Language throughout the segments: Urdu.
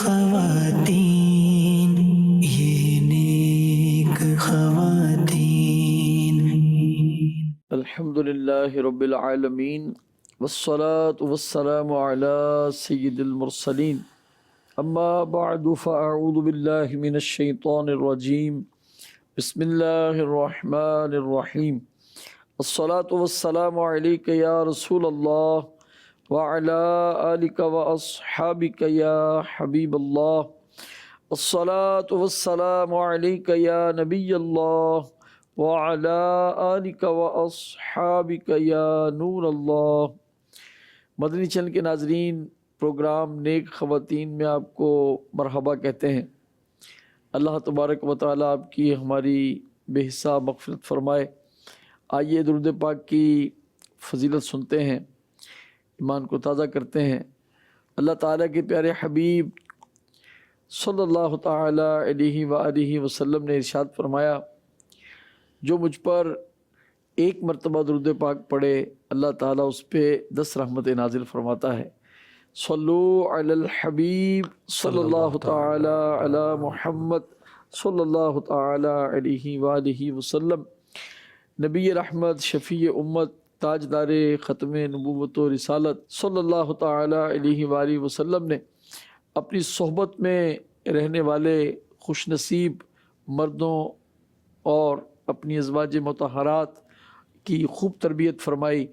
خواتین، یہ نیک خواتین۔ الحمدللہ رب العالمین والصلاة والسلام علی سید المرسلین، اما بعد فاعوذ باللہ من الشیطان الرجیم، بسم اللہ الرحمن الرحیم۔ الصلاة والسلام علیک یا رسول اللہ وعلی آلک واصحابک یا حبیب اللہ۔ الصلاة والسلام علیک یا نبی اللہ وعلی آلک واصحابک یا نور اللہ۔ مدنی چینل کے ناظرین، پروگرام نیک خواتین میں آپ کو مرحبا کہتے ہیں۔ اللہ تبارک و تعالیٰ آپ کی ہماری بے حساب مغفرت فرمائے۔ آئیے درود پاک کی فضیلت سنتے ہیں، ایمان کو تازہ کرتے ہیں۔ اللہ تعالیٰ کے پیارے حبیب صلی اللہ تعالیٰ علیہ وآلہ وسلم نے ارشاد فرمایا، جو مجھ پر ایک مرتبہ درود پاک پڑھے اللہ تعالیٰ اس پہ 10 رحمتیں نازل فرماتا ہے۔ صلو علی الحبیب صلی اللہ تعالیٰ علی محمد صلی اللہ تعالیٰ علیہ وآلہ وسلم۔ نبی رحمت، شفیع امت، تاجدار ختم نبوت و رسالت صلی اللہ تعالیٰ علیہ وآلہ وسلم نے اپنی صحبت میں رہنے والے خوش نصیب مردوں اور اپنی ازواج مطہرات کی خوب تربیت فرمائی،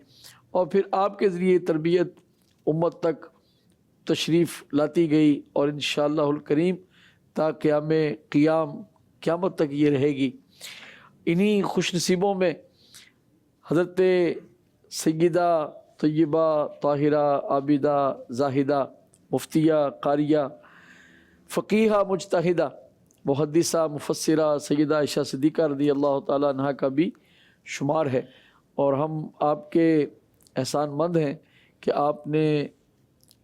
اور پھر آپ کے ذریعے تربیت امت تک تشریف لاتی گئی، اور انشاءاللہ الکریم تا قیامت تک یہ رہے گی۔ انہی خوش نصیبوں میں حضرت سیدہ طیبہ طاہرہ عابدہ زاہدہ مفتیہ قاریہ فقیہہ مجتہدہ محدثہ مفسرہ سیدہ عائشہ صدیقہ رضی اللہ تعالیٰ عنہا کا بھی شمار ہے، اور ہم آپ کے احسان مند ہیں کہ آپ نے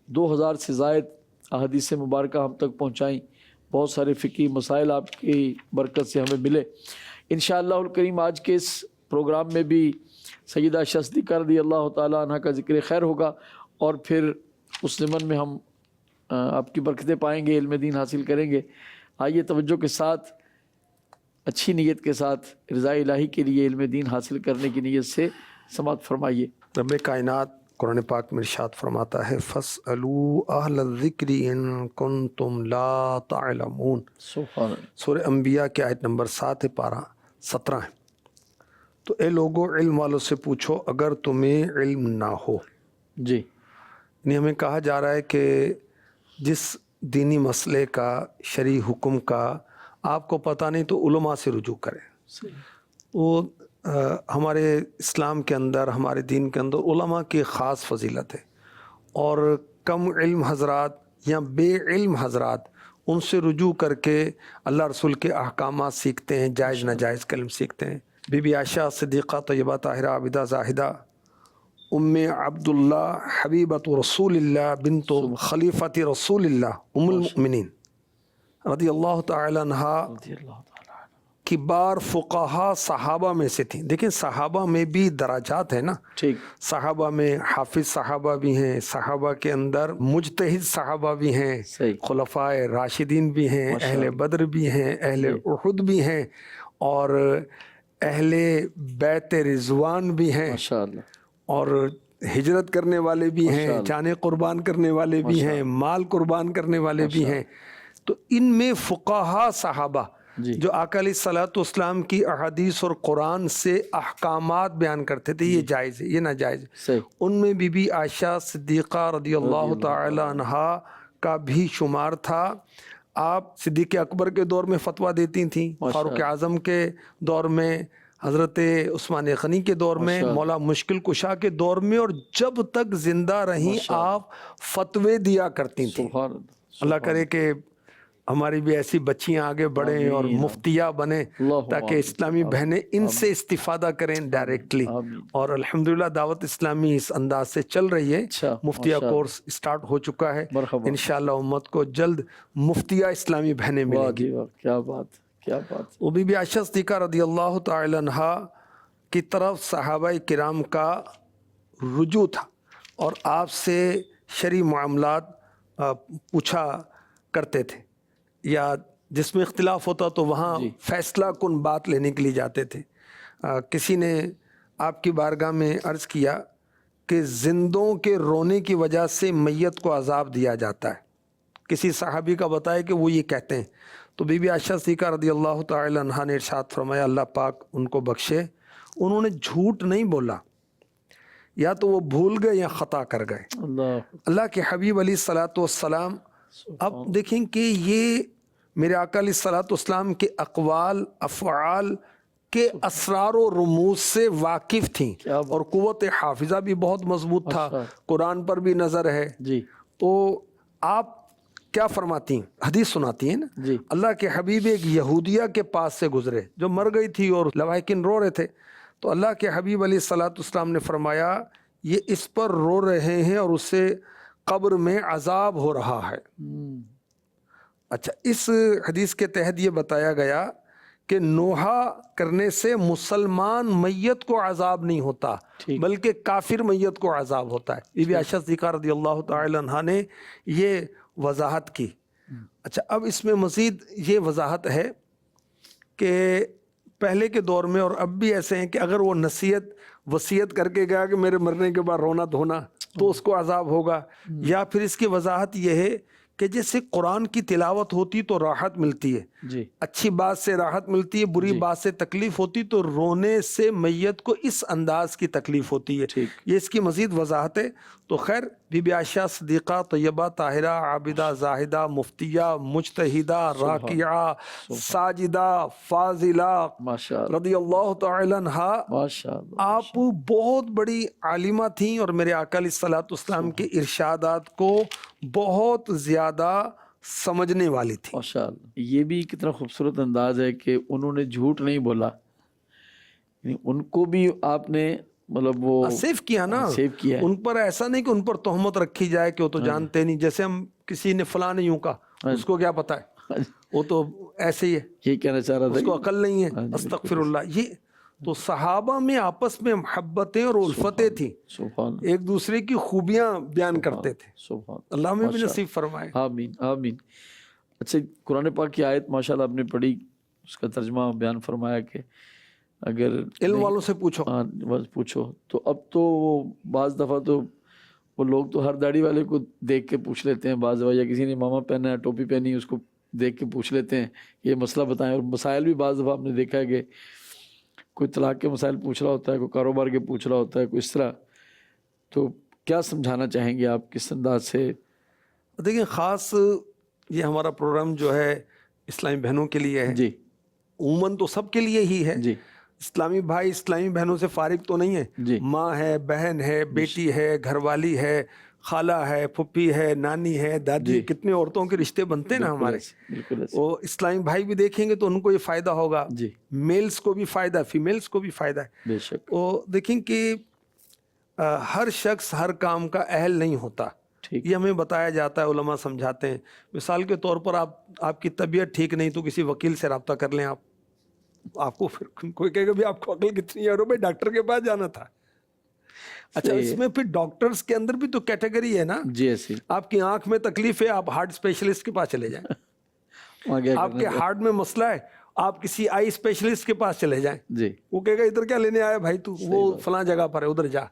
2000 سے زائد احادیث مبارکہ ہم تک پہنچائیں۔ بہت سارے فقہی مسائل آپ کی برکت سے ہمیں ملے۔ انشاءاللہ الکریم آج کے اس پروگرام میں بھی سیدہ عائشہ صدیقہ رضی اللہ تعالیٰ عنہ کا ذکر خیر ہوگا، اور پھر اس ضمن میں ہم آپ کی برکتیں پائیں گے، علم دین حاصل کریں گے۔ آئیے توجہ کے ساتھ، اچھی نیت کے ساتھ، رضا الہی کے لیے علم دین حاصل کرنے کی نیت سے سماعت فرمائیے۔ رب کائنات قرآن پاک میں ارشاد فرماتا ہے، فَاسْأَلُوا أَهْلَ الذِّكْرِ إِن كُنتُمْ لَا تَعْلَمُونَ۔ سبحان اللہ۔ سورہ انبیاء کی آیت نمبر 7 ہے، پارہ 17 ہے۔ تو اے لوگو، علم والوں سے پوچھو اگر تمہیں علم نہ ہو۔ جی، یعنی ہمیں کہا جا رہا ہے کہ جس دینی مسئلے کا، شرعی حکم کا آپ کو پتہ نہیں تو علماء سے رجوع کریں۔ وہ ہمارے اسلام کے اندر، ہمارے دین کے اندر علماء کی خاص فضیلت ہے، اور کم علم حضرات یا بے علم حضرات ان سے رجوع کر کے اللہ رسول کے احکامات سیکھتے ہیں، جائز ناجائز کا علم سیکھتے ہیں۔ بی بی عائشہ صدیقہ طیبہ طاہرہ عابدہ زاہدہ ام عبداللہ حبیبۃ رسول اللہ بنت خلیفۃ رسول اللہ ام المؤمنین رضی اللہ تعالی عنہ کبار فقہا صحابہ میں سے تھیں۔ دیکھیں صحابہ میں بھی درجات ہیں نا، ٹھیک۔ صحابہ میں حافظ صحابہ بھی ہیں، صحابہ کے اندر مجتہد صحابہ بھی ہیں، خلفائے راشدین بھی ہیں، اہل بدر بھی ہیں، اہل احد بھی ہیں، اور اہل بیت رضوان بھی ہیں، ماشاءاللہ، اور ہجرت کرنے والے بھی ہیں، جانیں قربان کرنے والے بھی ہیں، مال قربان کرنے والے بھی ہیں۔ تو ان میں فقہا صحابہ جو آقا علیہ الصلوۃ والسلام کی احادیث اور قرآن سے احکامات بیان کرتے تھے، یہ جائز ہے، یہ ناجائز ہے، ان میں بی بی عائشہ صدیقہ رضی اللہ تعالی عنہا کا بھی شمار تھا۔ آپ صدیق اکبر کے دور میں فتویٰ دیتی تھیں، فاروق اعظم کے دور میں، حضرت عثمان غنی کے دور میں، مولا مشکل کشا کے دور میں، اور جب تک زندہ رہیں آپ فتوے دیا کرتی تھیں۔ اللہ کرے کہ ہماری بھی ایسی بچیاں آگے بڑھیں اور مفتیہ بنیں، تاکہ اسلامی بہنیں ان سے استفادہ کریں ڈائریکٹلی۔ اور الحمدللہ دعوت اسلامی اس انداز سے چل رہی ہے، مفتیہ کورس سٹارٹ ہو چکا ہے، انشاءاللہ امت کو جلد مفتیہ اسلامی بہنیں ملیں گی۔ کیا بات، کیا بات۔ وہ بی بی عائشہ صدیقہ رضی اللہ تعالی عنہا کی طرف صحابہ کرام کا رجوع تھا، اور آپ سے شرعی معاملات پوچھا کرتے تھے یا جس میں اختلاف ہوتا تو وہاں فیصلہ کن بات لینے کے لیے جاتے تھے. کسی نے آپ کی بارگاہ میں عرض کیا کہ زندوں کے رونے کی وجہ سے میت کو عذاب دیا جاتا ہے. کسی صحابی کا بتایا کہ وہ یہ کہتے ہیں. تو بی بی عائشہ صدیقہ رضی اللہ تعالی عنہا نے ارشاد فرمایا اللہ پاک ان کو بخشے, انہوں نے جھوٹ نہیں بولا, یا تو وہ بھول گئے یا خطا کر گئے. اللہ کے حبیب علیہ الصلوۃ والسلام اب دیکھیں کہ یہ میرے آقا علیہ الصلوۃ والسلام کے اقوال افعال کے اسرار و رموز سے واقف تھیں, اور قوت حافظہ بھی بہت مضبوط تھا, قرآن پر بھی نظر ہے. تو آپ کیا فرماتی ہیں, حدیث سناتی ہیں نا, اللہ کے حبیب ایک یہودیہ کے پاس سے گزرے جو مر گئی تھی اور لواحقین رو رہے تھے. تو اللہ کے حبیب علیہ الصلوۃ والسلام نے فرمایا یہ اس پر رو رہے ہیں اور اسے قبر میں عذاب ہو رہا ہے. اچھا, اس حدیث کے تحت یہ بتایا گیا کہ نوحہ کرنے سے مسلمان میت کو عذاب نہیں ہوتا بلکہ کافر میت کو عذاب ہوتا ہے. بی بی عائشہ صدیقہ رضی اللہ تعالی عنہا نے یہ وضاحت کی. اچھا, اب اس میں مزید یہ وضاحت ہے کہ پہلے کے دور میں اور اب بھی ایسے ہیں کہ اگر وہ وصیت کر کے گیا کہ میرے مرنے کے بعد رونا دھونا تو اس کو عذاب ہوگا, یا پھر اس کی وضاحت یہ ہے کہ جیسے قرآن کی تلاوت ہوتی تو راحت ملتی ہے, اچھی بات سے راحت ملتی ہے, بری بات سے تکلیف ہوتی تو رونے سے میت کو اس انداز کی تکلیف ہوتی ہے. یہ اس کی مزید وضاحت ہے. تو خیر, بی بی عائشہ صدیقہ طیبہ طاہرہ عابدہ زاہدہ مفتیہ مجتہدہ راکعہ ساجدہ فاضلہ رضی اللہ تعالی عنہا, آپ بہت بڑی عالمہ تھیں اور میرے آقا علیہ الصلوۃ والسلام کے ارشادات کو بہت زیادہ سمجھنے والی تھی. ماشاءاللہ, یہ بھی کتنا خوبصورت انداز ہے کہ انہوں نے جھوٹ نہیں بولا, ان کو بھی آپ نے مطلب وہ سیو کیا نا, سیو کیا. ان پر ایسا نہیں کہ ان پر تہمت رکھی جائے کہ وہ تو جانتے نہیں, جیسے ہم کسی نے فلاں نے یوں کہا اس کو کیا پتا ہے, وہ تو ایسے ہی ہے, یہی کہنا چاہ رہا تھا, اس کو عقل نہیں ہے, استغفر اللہ. یہ تو صحابہ میں آپس میں محبتیں اور الفتیں تھیں, ایک دوسرے کی خوبیاں بیان کرتے تھے. اللہ میں بھی نصیب فرمائے. آمین آمین. اچھا, قرآن پاک کی آیت ماشاءاللہ آپ نے پڑھی, اس کا ترجمہ بیان فرمایا کہ اگر علم والوں سے پوچھو, پوچھو. تو اب تو وہ بعض دفعہ تو وہ لوگ تو ہر داڑھی والے کو دیکھ کے پوچھ لیتے ہیں, بعض دفعہ یا کسی نے امامہ پہنا ہے ٹوپی پہنی اس کو دیکھ کے پوچھ لیتے ہیں یہ مسئلہ بتائیں. اور مسائل بھی بعض دفعہ آپ نے دیکھا ہے کہ کوئی طلاق کے مسائل پوچھ رہا ہوتا ہے, کوئی کاروبار کے پوچھ رہا ہوتا ہے, کوئی اس طرح. تو کیا سمجھانا چاہیں گے آپ, کس انداز سے؟ دیکھیں, خاص یہ ہمارا پروگرام جو ہے اسلامی بہنوں کے لیے ہے. جی, عموماً تو سب کے لیے ہی ہے. جی, اسلامی بھائی اسلامی بہنوں سے فارغ تو نہیں ہے. جی, ماں ہے, بہن ہے, بیٹی ہے, گھر والی ہے, خالہ ہے, پھپھی ہے, نانی ہے, دادی, کتنے عورتوں کے رشتے بنتے ہیں نا ہمارے. وہ اسلامی بھائی بھی دیکھیں گے تو ان کو یہ فائدہ ہوگا. جی, میلز کو بھی فائدہ ہے, فیمیلز کو بھی فائدہ ہے. بے شک. وہ دیکھیں کہ ہر شخص ہر کام کا اہل نہیں ہوتا, یہ ہمیں بتایا جاتا ہے, علماء سمجھاتے ہیں. مثال کے طور پر آپ کی طبیعت ٹھیک نہیں تو کسی وکیل سے رابطہ کر لیں. آپ کو پھر کوئی کہے گا بھی آپ کو عقل کتنی ہے, بھائی ڈاکٹر کے پاس جانا تھا. اچھا, اس میں پھر ڈاکٹرز کے اندر بھی تو کیٹیگری ہے نا. جی, ایسی آپ کی آنکھ میں تکلیف ہے, آپ ہارٹ اسپیشلسٹ کے پاس چلے جائیں. آپ کے ہارٹ میں مسئلہ ہے, آپ کسی آئی اسپیشلسٹ کے پاس چلے جائیں. جی, وہ کہے گا ادھر کیا لینے آیا بھائی, تو وہ فلاں جگہ پر ہے, ادھر جا.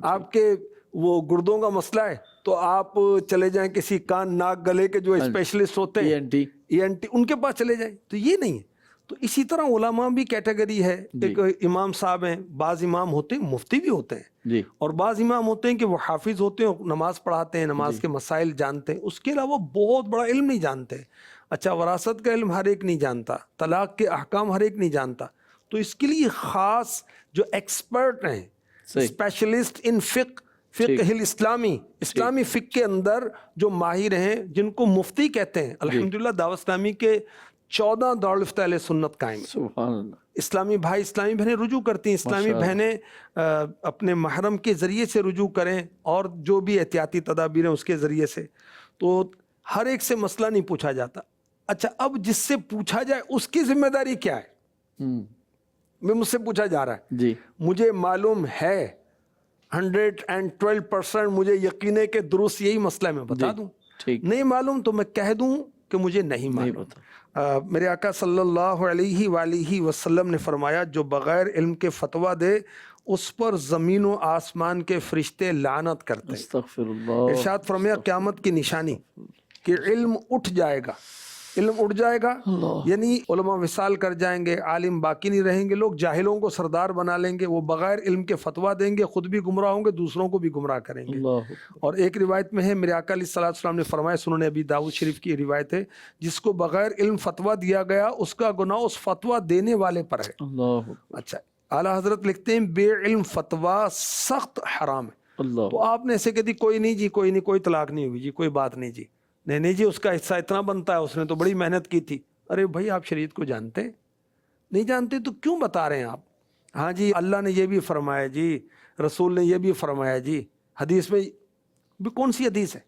آپ کے وہ گردوں کا مسئلہ ہے تو آپ چلے جائیں کسی کان ناک گلے کے جو اسپیشلسٹ ہوتے ہیں, ENT, ان کے پاس چلے جائیں. تو یہ نہیں ہے. تو اسی طرح علماء بھی کیٹیگری ہے. ایک امام صاحب ہیں, بعض امام ہوتے ہیں مفتی بھی ہوتے ہیں, اور بعض امام ہوتے ہیں کہ وہ حافظ ہوتے ہیں, نماز پڑھاتے ہیں, نماز کے مسائل جانتے ہیں, اس کے علاوہ بہت بڑا علم نہیں جانتے. اچھا, وراثت کا علم ہر ایک نہیں جانتا, طلاق کے احکام ہر ایک نہیں جانتا. تو اس کے لیے خاص جو ایکسپرٹ ہیں, اسپیشلسٹ ان فقہ الاسلامی, اسلامی فقہ کے اندر جو ماہر ہیں, جن کو مفتی کہتے ہیں. الحمدللہ دعوت اسلامی کے 14 دارالفتہ اہل سنت قائم. سبحان اللہ. اسلامی بھائی اسلامی بہنیں رجوع کرتی ہیں. اسلامی بہنیں اپنے محرم کے ذریعے سے رجوع کریں, اور جو بھی احتیاطی تدابیر ہیں اس کے ذریعے سے. تو ہر ایک سے مسئلہ نہیں پوچھا جاتا. اچھا, اب جس سے پوچھا جائے اس کی ذمہ داری کیا ہے؟ مجھ سے پوچھا جا رہا ہے, جی مجھے معلوم ہے 112% مجھے یقین ہے کہ درست یہی مسئلہ ہے, میں بتا دوں. نہیں معلوم تو میں کہہ دوں کہ مجھے نہیں معلوم۔ میرے آقا صلی اللہ علیہ وآلہ وسلم نے فرمایا جو بغیر علم کے فتویٰ دے اس پر زمین و آسمان کے فرشتے لعنت کرتے ہیں۔ استغفر اللہ۔ ارشاد فرمایا قیامت کی نشانی کہ علم اٹھ جائے گا، علم اٹھ جائے گا، یعنی علماء وصال کر جائیں گے، عالم باقی نہیں رہیں گے، لوگ جاہلوں کو سردار بنا لیں گے، وہ بغیر علم کے فتویٰ دیں گے، خود بھی گمراہ ہوں گے، دوسروں کو بھی گمراہ کریں گے۔ اور ایک روایت میں ہے میرے آقا علیہ الصلوۃ والسلام نے فرمایا، سنن ابی داؤد شریف کی روایت ہے، جس کو بغیر علم فتویٰ دیا گیا اس کا گناہ اس فتویٰ دینے والے پر ہے۔ اچھا، اعلیٰ حضرت لکھتے ہیں بے علم فتویٰ سخت حرام ہے۔ تو آپ نے ایسے کہہ دی کوئی نہیں جی، کوئی نہیں، کوئی طلاق نہیں ہوئی جی، کوئی بات نہیں جی، نہیں جی اس کا حصہ اتنا بنتا ہے، اس نے تو بڑی محنت کی تھی۔ ارے بھائی آپ شریعت کو جانتے نہیں جانتے تو کیوں بتا رہے ہیں آپ؟ ہاں جی اللہ نے یہ بھی فرمایا جی، رسول نے یہ بھی فرمایا جی، حدیث میں بھی کون سی حدیث ہے،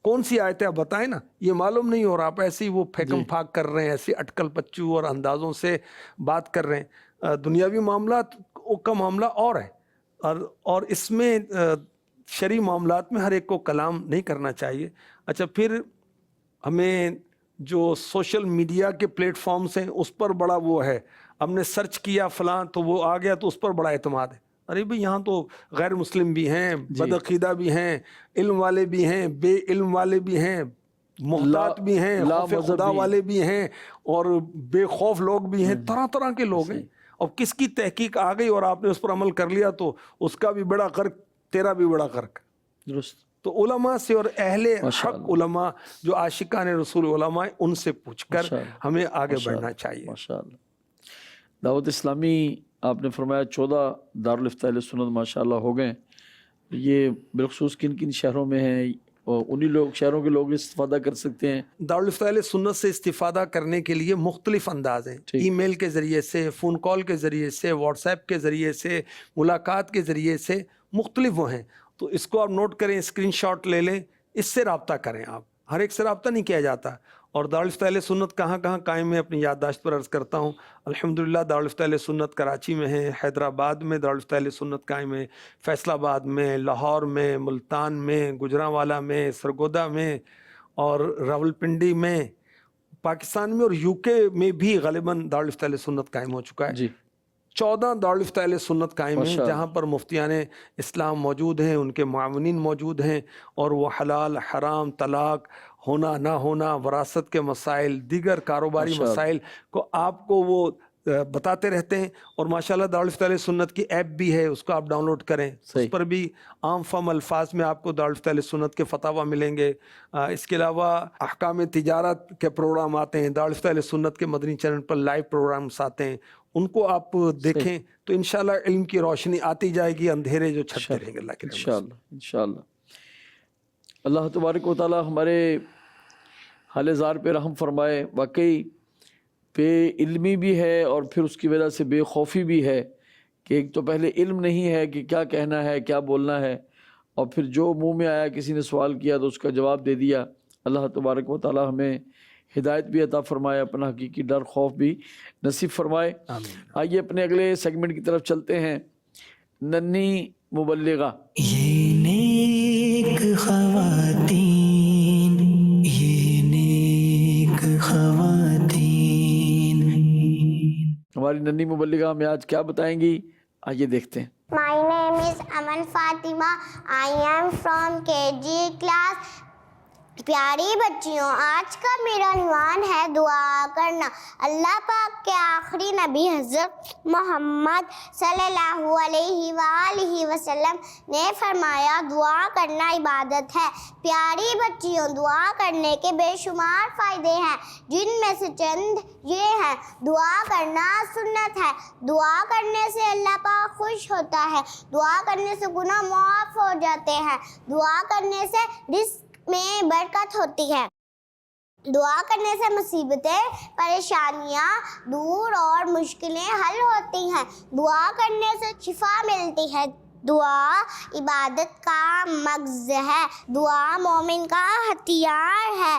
کون سی آیت ہے، آپ بتائیں نا، یہ معلوم نہیں ہو رہا، آپ ایسے ہی وہ پھیکم پھاک کر رہے ہیں، ایسے اٹکل پچو اور اندازوں سے بات کر رہے ہیں۔ دنیاوی معاملات کا معاملہ اور ہے، اور اس میں شرعی معاملات میں ہر ایک کو کلام نہیں کرنا چاہیے۔ اچھا، پھر ہمیں جو سوشل میڈیا کے پلیٹ فارمز ہیں اس پر بڑا وہ ہے، ہم نے سرچ کیا فلاں تو وہ آ گیا تو اس پر بڑا اعتماد ہے۔ ارے بھئی یہاں تو غیر مسلم بھی ہیں، بدعقیدہ بھی ہیں، علم والے بھی ہیں، بے علم والے بھی ہیں، محتاط بھی ہیں، خوف خدا والے بھی ہیں، اور بے خوف لوگ بھی ہیں، طرح طرح کے لوگ ہیں۔ اور کس کی تحقیق آ گئی اور آپ نے اس پر عمل کر لیا تو اس کا بھی بڑا غرق، تیرا بھی بڑا غرق۔ درست۔ تو علماء سے اور اہل حق علماء جو عاشقان رسول علماء ان سے پوچھ کر ہمیں آگے بڑھنا چاہیے۔ ماشاءاللہ۔ دعوت اسلامی آپ نے فرمایا 14 دارالفتہ اہل سنت ماشاءاللہ ہو گئے، یہ بالخصوص کن کن شہروں میں ہیں اور انہی شہروں کے لوگ استفادہ کر سکتے ہیں؟ دارالفتہ اہل سنت سے استفادہ کرنے کے لیے مختلف انداز ہیں، ای میل کے ذریعے سے، فون کال کے ذریعے سے، واٹس ایپ کے ذریعے سے، ملاقات کے ذریعے سے، مختلف وہ ہیں۔ تو اس کو آپ نوٹ کریں، اسکرین شاٹ لے لیں، اس سے رابطہ کریں۔ آپ ہر ایک سے رابطہ نہیں کیا جاتا۔ اور دارالفتہ اہل سنت کہاں کہاں قائم ہے اپنی یادداشت پر عرض کرتا ہوں۔ الحمدللہ دارالفتہ اہل سنت کراچی میں ہے، حیدرآباد میں دارالفتہ اہل سنت قائم ہے، فیصل آباد میں، لاہور میں، ملتان میں، گجرانوالا میں، سرگودا میں، اور راولپنڈی میں، پاکستان میں اور یو کے میں بھی غالباً دارالفتہ اہل سنت قائم ہو چکا ہے۔ 14 دارالفتہ اہل سنت قائم ہیں جہاں پر مفتیان اسلام موجود ہیں، ان کے معاونین موجود ہیں، اور وہ حلال حرام، طلاق ہونا نہ ہونا، وراثت کے مسائل، دیگر کاروباری مسائل کو آپ کو وہ بتاتے رہتے ہیں۔ اور ماشاءاللہ دارالفتہ اہل سنت کی ایپ بھی ہے، اس کو آپ ڈاؤن لوڈ کریں، اس پر بھی عام فہم الفاظ میں آپ کو دارالفتہ اہل سنت کے فتاویٰ ملیں گے۔ اس کے علاوہ احکام تجارت کے پروگرام آتے ہیں، دارالفتہ اہل سنت کے مدنی چینل پر لائیو پروگرامز آتے ہیں، ان کو آپ دیکھیں تو انشاءاللہ علم کی روشنی آتی جائے گی، اندھیرے جو چھٹتے رہیں گے اللہ کے انشاءاللہ۔ انشاءاللہ اللہ تبارک و تعالی ہمارے حال زار پہ رحم فرمائے۔ واقعی بے علمی بھی ہے اور پھر اس کی وجہ سے بے خوفی بھی ہے کہ ایک تو پہلے علم نہیں ہے کہ کیا کہنا ہے، کیا بولنا ہے، اور پھر جو منہ میں آیا کسی نے سوال کیا تو اس کا جواب دے دیا۔ اللہ تبارک و تعالی ہمیں ہدایت بھی عطا فرمائے، اپنا حقیقی ڈر خوف بھی نصیب فرمائے۔ آئیے اپنے اگلے سیگمنٹ کی طرف چلتے ہیں۔ ننھی مبلغہ، یہ نیک خواتین، یہ نیک خواتین، ہماری ننھی مبلغہ ہمیں آج کیا بتائیں گی، آئیے دیکھتے ہیں۔ My name is Aman Fatima. I am from KG class. پیاری بچیوں، آج کا میرا عنوان ہے دعا کرنا۔ اللہ پاک کے آخری نبی حضرت محمد صلی اللہ علیہ وآلہ وسلم نے فرمایا دعا کرنا عبادت ہے۔ پیاری بچیوں، دعا کرنے کے بے شمار فائدے ہیں، جن میں سے چند یہ ہیں۔ دعا کرنا سنت ہے، دعا کرنے سے اللہ پاک خوش ہوتا ہے، دعا کرنے سے گناہ معاف ہو جاتے ہیں، دعا کرنے سے رزق میں برکت ہوتی ہے، دعا کرنے سے مصیبتیں، پریشانیاں دور اور مشکلیں حل ہوتی ہیں، دعا کرنے سے شفا ملتی ہے۔ دعا عبادت کا مغز ہے، دعا مومن کا ہتھیار ہے۔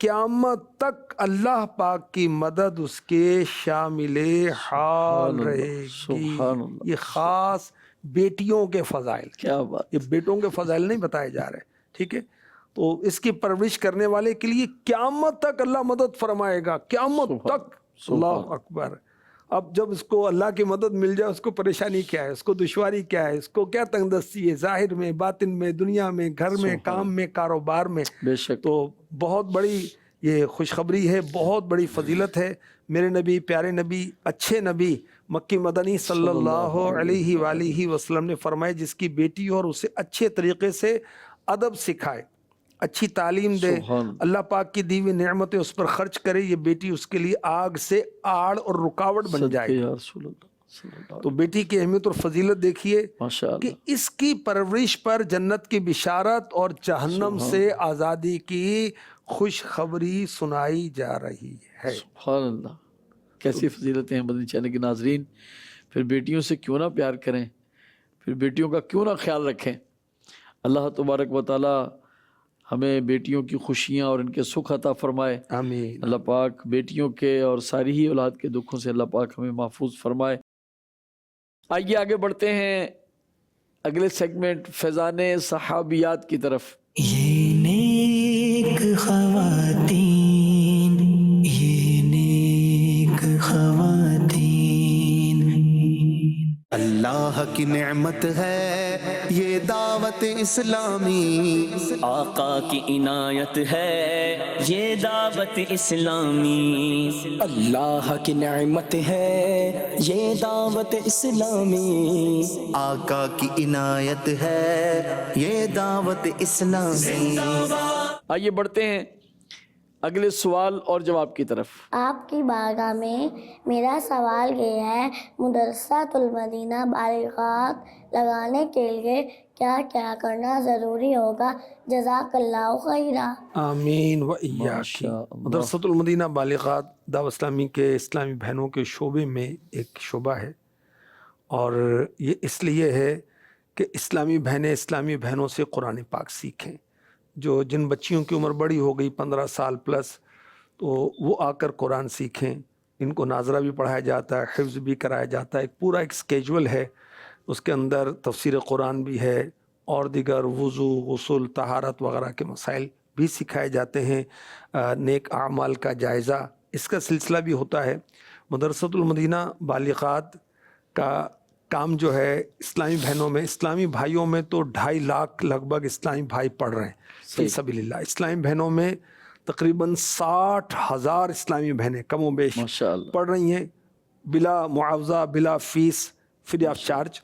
قیامت تک اللہ پاک کی مدد اس کے شامل حال رہے گی۔ سبحان اللہ، یہ خاص بیٹیوں کے فضائل، کیا بات، یہ بیٹوں کے فضائل نہیں بتائے جا رہے، ٹھیک ہے؟ تو اس کی پرورش کرنے والے کے لیے قیامت تک اللہ مدد فرمائے گا، قیامت تک۔ اللہ اکبر۔ اب جب اس کو اللہ کی مدد مل جائے، اس کو پریشانی کیا ہے، اس کو دشواری کیا ہے، اس کو کیا تنگ دستی ہے، ظاہر میں، باطن میں، دنیا میں، گھر میں، کام میں، کاروبار میں۔ بے شک، تو بہت بڑی یہ خوشخبری ہے، بہت بڑی فضیلت ہے۔ میرے نبی، پیارے نبی، اچھے نبی مکی مدنی صلی اللہ علیہ وآلہ وسلم نے فرمایا، جس کی بیٹی ہو اور اسے اچھے طریقے سے ادب سکھائے، اچھی تعلیم دے، اللہ پاک کی دی ہوئی نعمتیں اس پر خرچ کرے، یہ بیٹی اس کے لیے آگ سے آڑ اور رکاوٹ بن جائے۔ یا رسول اللہ صلی اللہ علیہ تو بیٹی کی اہمیت اور فضیلت دیکھیے ماشاء کہ اللہ، اس کی پرورش پر جنت کی بشارت اور جہنم سے آزادی کی خوشخبری سنائی جا رہی ہے۔ سبحان اللہ، کیسی فضیلتیں ہیں مدنی چینل کے ناظرین۔ پھر بیٹیوں سے کیوں نہ پیار کریں، پھر بیٹیوں کا کیوں نہ خیال رکھیں۔ اللہ تبارک و تعالی ہمیں بیٹیوں کی خوشیاں اور ان کے سکھ عطا فرمائے۔ آمین۔ اللہ پاک بیٹیوں کے اور ساری ہی اولاد کے دکھوں سے اللہ پاک ہمیں محفوظ فرمائے۔ آئیے آگے بڑھتے ہیں اگلے سیگمنٹ فیضان صحابیات کی طرف۔ یہ نیک خواتین، یہ نیک خواتین، اللہ کی نعمت ہے یہ دعوت اسلامی، آقا کی عنایت ہے یہ دعوت اسلامی، اللہ کی نعمت ہے یہ دعوت اسلامی، آقا کی عنایت ہے یہ دعوت اسلامی۔ آئیے بڑھتے ہیں اگلے سوال اور جواب کی طرف۔ آپ کی بارگاہ میں میرا سوال یہ ہے، مدرسۃ المدینہ بالغات لگانے کے لیے کیا کیا کرنا ضروری ہوگا؟ جزاک اللہ خیرہ۔ آمین و ایاک۔ مدرسۃ المدینہ بالغات دعوت اسلامی کے اسلامی بہنوں کے شعبے میں ایک شعبہ ہے، اور یہ اس لیے ہے کہ اسلامی بہنوں سے قرآن پاک سیکھیں۔ جو جن بچیوں کی عمر بڑی ہو گئی 15 سال پلس، تو وہ آ کر قرآن سیکھیں۔ ان کو ناظرہ بھی پڑھایا جاتا ہے، حفظ بھی کرایا جاتا ہے، ایک پورا ایک اسکیجول ہے، اس کے اندر تفسیر قرآن بھی ہے اور دیگر وضو، غسل، طہارت وغیرہ کے مسائل بھی سکھائے جاتے ہیں۔ نیک اعمال کا جائزہ اس کا سلسلہ بھی ہوتا ہے۔ مدرسۃ المدینہ بالغات کا کام جو ہے اسلامی بہنوں میں، اسلامی بھائیوں میں تو 2.5 لاکھ لگ بھگ اسلامی بھائی پڑھ رہے ہیں فی سبیل اللہ۔ اسلامی بہنوں میں تقریباً 60,000 اسلامی بہنیں کم و بیش پڑھ رہی ہیں، بلا معاوضہ، بلا فیس، فری آف چارج۔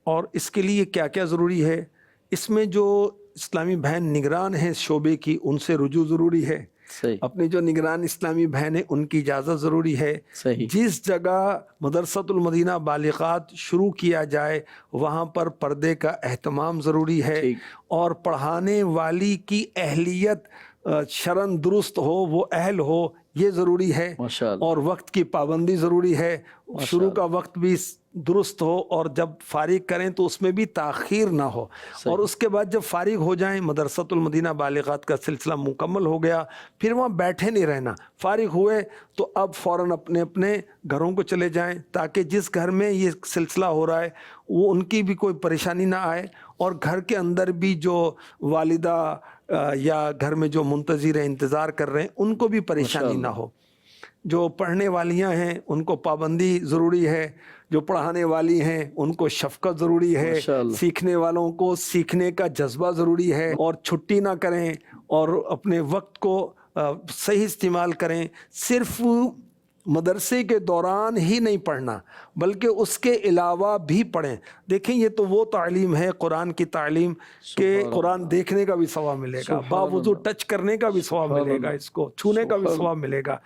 اور اس کے لیے کیا کیا ضروری ہے؟ اس میں جو اسلامی بہن نگران ہیں شعبے کی، ان سے رجوع ضروری ہے۔ اپنی جو نگران اسلامی بہن ہیں ان کی اجازت ضروری ہے۔ جس جگہ مدرسۃ المدینہ بالغات شروع کیا جائے وہاں پر پردے کا اہتمام ضروری ہے، اور پڑھانے والی کی اہلیت شرعاً درست ہو، وہ اہل ہو، یہ ضروری ہے، اور وقت کی پابندی ضروری ہے۔ شروع کا وقت بھی درست ہو، اور جب فارغ کریں تو اس میں بھی تاخیر نہ ہو، اور اس کے بعد جب فارغ ہو جائیں، مدرسۃ المدینہ بالغات کا سلسلہ مکمل ہو گیا، پھر وہاں بیٹھے نہیں رہنا، فارغ ہوئے تو اب فوراً اپنے اپنے گھروں کو چلے جائیں، تاکہ جس گھر میں یہ سلسلہ ہو رہا ہے وہ ان کی بھی کوئی پریشانی نہ آئے، اور گھر کے اندر بھی جو والدہ یا گھر میں جو منتظر ہیں، انتظار کر رہے ہیں، ان کو بھی پریشانی نہ ہو۔ جو پڑھنے والیاں ہیں ان کو پابندی ضروری ہے، جو پڑھانے والی ہیں ان کو شفقت ضروری ہے، سیکھنے والوں کو سیکھنے کا جذبہ ضروری ہے، اور چھٹی نہ کریں اور اپنے وقت کو صحیح استعمال کریں۔ صرف مدرسے کے دوران ہی نہیں پڑھنا بلکہ اس کے علاوہ بھی پڑھیں۔ دیکھیں یہ تو وہ تعلیم ہے قرآن کی تعلیم کہ قرآن دیکھنے کا بھی ثواب ملے گا، باوضو ٹچ کرنے کا بھی ثواب ملے گا، اس کو چھونے کا بھی ثواب ملے گا۔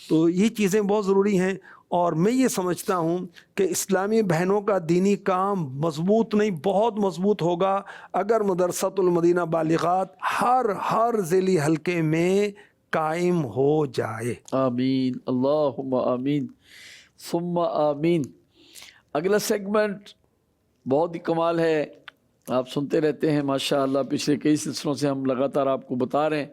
تو یہ چیزیں بہت ضروری ہیں، اور میں یہ سمجھتا ہوں کہ اسلامی بہنوں کا دینی کام مضبوط نہیں، بہت مضبوط ہوگا اگر مدرسۃ المدینہ بالغات ہر ذیلی حلقے میں قائم ہو جائے۔ آمین، اللہم آمین ثم آمین۔ اگلا سیگمنٹ بہت ہی کمال ہے، آپ سنتے رہتے ہیں ماشاءاللہ، پچھلے کئی سلسلوں سے ہم لگاتار آپ کو بتا رہے ہیں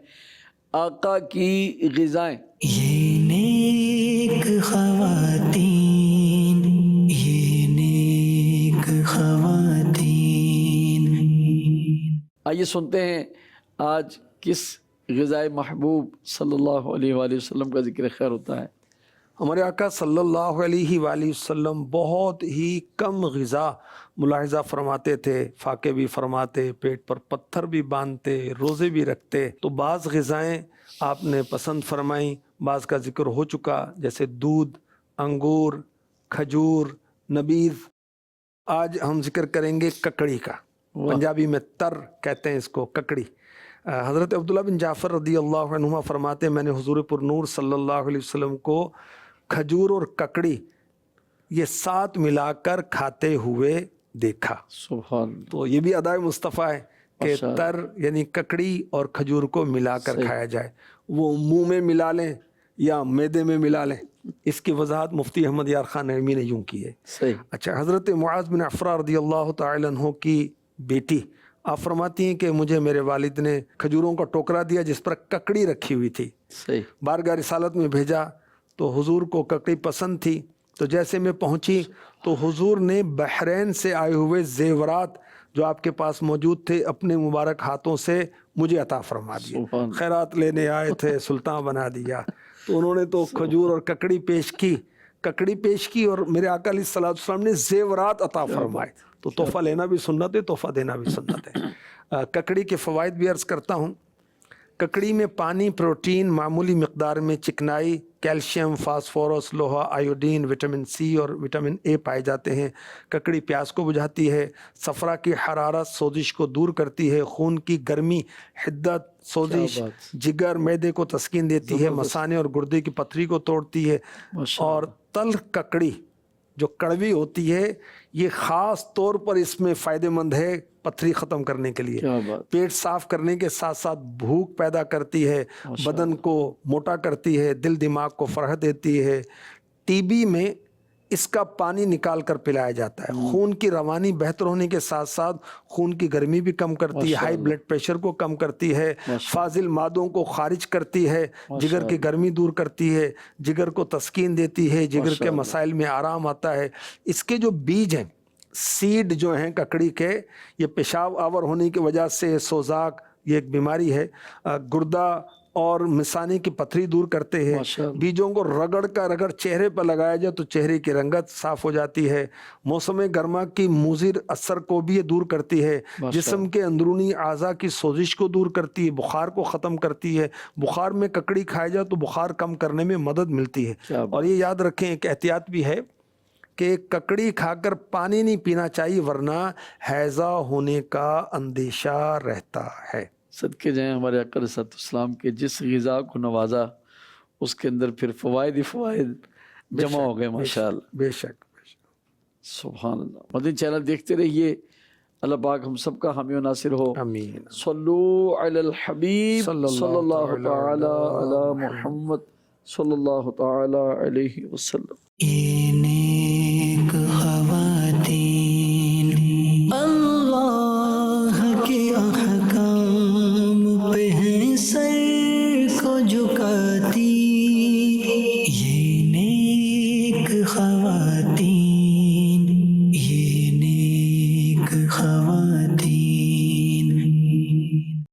آقا کی غذائیں، یہ نیک خواتین، یہ نیک خواتین. آئیے سنتے ہیں آج کس غذائے محبوب صلی اللہ علیہ وآلہ وسلم کا ذکر خیر ہوتا ہے. ہمارے آقا صلی اللہ علیہ وآلہ وسلم بہت ہی کم غذا ملاحظہ فرماتے تھے، فاقے بھی فرماتے، پیٹ پر پتھر بھی باندھتے، روزے بھی رکھتے. تو بعض غذائیں آپ نے پسند فرمائیں، بعض کا ذکر ہو چکا، جیسے دودھ، انگور، کھجور، نبیذ. آج ہم ذکر کریں گے ککڑی کا. پنجابی میں تر کہتے ہیں اس کو، ککڑی. حضرت عبداللہ بن جعفر رضی اللہ عنہما فرماتے ہیں میں نے حضور پر نور صلی اللہ علیہ وسلم کو کھجور اور ککڑی یہ ساتھ ملا کر کھاتے ہوئے دیکھا. سبحان. تو یہ بھی ادائے مصطفیٰ ہے کہ تر یعنی ککڑی اور کھجور کو ملا کر کھایا جائے. وہ منہ میں ملا لیں یا معدے میں ملا لیں. اس کی وضاحت مفتی احمد یار خان نعیمی نے یوں کی ہے. اچھا، حضرت معاذ بن عفرہ رضی اللہ تعالی عنہ کی بیٹی آپ فرماتی ہیں کہ مجھے میرے والد نے کھجوروں کا ٹوکرا دیا جس پر ککڑی رکھی ہوئی تھی. بارگاہ رسالت میں بھیجا تو حضور کو ککڑی پسند تھی. تو جیسے میں پہنچی تو حضور نے بحرین سے آئے ہوئے زیورات جو آپ کے پاس موجود تھے اپنے مبارک ہاتھوں سے مجھے عطا فرما دیے. خیرات لینے آئے تھے، سلطان بنا دیا. تو انہوں نے تو کھجور اور ککڑی پیش کی اور میرے آقا علیہ الصلوۃ والسلام نے زیورات عطا فرمائے. تو تحفہ لینا بھی سنت ہے، تحفہ دینا بھی سنت ہے. ککڑی کے فوائد بھی عرض کرتا ہوں. ککڑی میں پانی، پروٹین، معمولی مقدار میں چکنائی، کیلشیم، فاسفورس، لوہا، آیوڈین، وٹامن سی اور وٹامن اے پائے جاتے ہیں. ککڑی پیاس کو بجھاتی ہے، صفرا کی حرارت، سوزش کو دور کرتی ہے، خون کی گرمی، حدت، سوزش، جگر، معدے کو تسکین دیتی ہے، مثانے اور گردے کی پتھری کو توڑتی ہے. اور تلخ ککڑی جو کڑوی ہوتی ہے یہ خاص طور پر اس میں فائدہ مند ہے پتھری ختم کرنے کے لیے. پیٹ صاف کرنے کے ساتھ ساتھ بھوک پیدا کرتی ہے، بدن کو موٹا کرتی ہے، دل دماغ کو فرحت دیتی ہے. ٹی بی میں اس کا پانی نکال کر پلایا جاتا ہے. خون کی روانی بہتر ہونے کے ساتھ ساتھ خون کی گرمی بھی کم کرتی ہے، ہائی بلڈ پریشر کو کم کرتی ہے، فاضل مادوں کو خارج کرتی ہے، جگر کی گرمی دور کرتی ہے، جگر کو تسکین دیتی ہے، جگر کے مسائل میں آرام آتا ہے. اس کے جو بیج ہیں، سیڈ جو ہیں ککڑی کے، یہ پیشاب آور ہونے کی وجہ سے سوزاک، یہ ایک بیماری ہے، گردہ اور مثانے کی پتھری دور کرتے ہیں. بیجوں کو رگڑ چہرے پر لگایا جائے تو چہرے کی رنگت صاف ہو جاتی ہے. موسم گرما کی مضر اثر کو بھی یہ دور کرتی ہے. جسم کے اندرونی اعضاء کی سوزش کو دور کرتی ہے، بخار کو ختم کرتی ہے. بخار میں ککڑی کھایا جائے تو بخار کم کرنے میں مدد ملتی ہے. اور یہ یاد رکھیں ایک احتیاط بھی ہے کہ ککڑی کھا کر پانی نہیں پینا چاہیے ورنہ ہیضہ ہونے کا اندیشہ رہتا ہے. صدقے جائیں ہمارے آقا علیہ السلام کے جس غذا کو نوازا اس کے اندر پھر فوائد ہی فوائد جمع ہو گئے ماشاءاللہ. بے شک. سبحان اللہ. مدنی چینل دیکھتے رہیے. اللہ پاک ہم سب کا حامی و ناصر ہو. آمین. صلو علی الحبیب صلی اللہ تعالی علی محمد صلی اللہ تعالی علیہ وسلم.